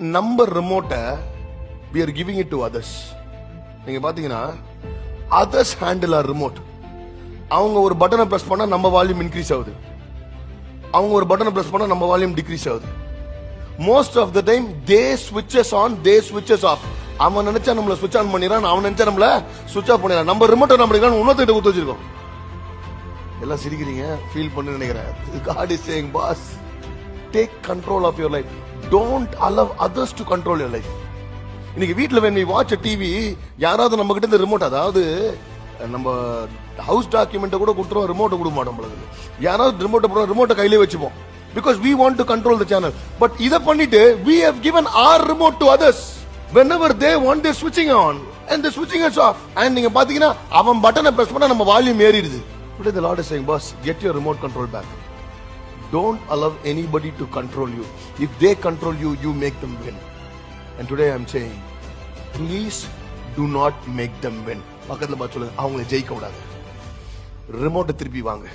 நம்ம ரிமோட்டை we are giving it to others. நீங்க பாத்தீங்கன்னா others handle our remote. அவங்க ஒரு பட்டனை பிரஸ் பண்ணா நம்ம வால்யூம் இன்க்ரீஸ் ஆகுது, அவங்க ஒரு பட்டனை பிரஸ் பண்ணா நம்ம வால்யூம் டிக்ரீஸ் ஆகுது. Most of the time they ஸ்விட்சஸ் on, they ஸ்விட்சஸ் of. அவன் நினைச்சா நம்மள ஸ்விட்ச் ஆன் பண்ணிடுறான், அவன் நினைச்சா நம்மள ஸ்விட்ச் ஆஃப் பண்ணிடுறான். நம்ம ரிமோட்டை நம்ம இன்னொருத்த கொடுத்து வச்சிருக்கோம். எல்லாம் சிரிக்கிறீங்க, ஃபீல் பண்ணு நினைக்கிறேன். God is saying, boss, take control of your life. Don't allow others to control your life. இன்னைக்கு வீட்ல when we watch a TV, யாராவது நம்ம கிட்ட இந்த ரிமோட், அதாவது நம்ம ஹவுஸ் டாக்குமெண்ட் கூட கொடுத்துருவோம், ரிமோட்டை கொடுக்க மாட்டோம். யாராவது ரிமோட்டை கையிலே வச்சுப்போம், because we want to control the channel. But இத பண்ணிட்டு we have given our remote to others. Whenever they want, they're switching on and they're switching us off. And நீங்க பாத்தீங்கன்னா அவன் பட்டனை பிரஸ் பண்ணா நம்ம volume ஏறிடுது. Today the Lord is saying, boss, get your remote control back. Don't allow anybody to control you. If they control you, you make them win. And today I'm saying, please do not make them win. பக்கத்துல பார்த்து சொல்லுங்க, அவங்களை ஜெயிக்க விடாது. ரிமோட்டை திருப்பி வாங்க.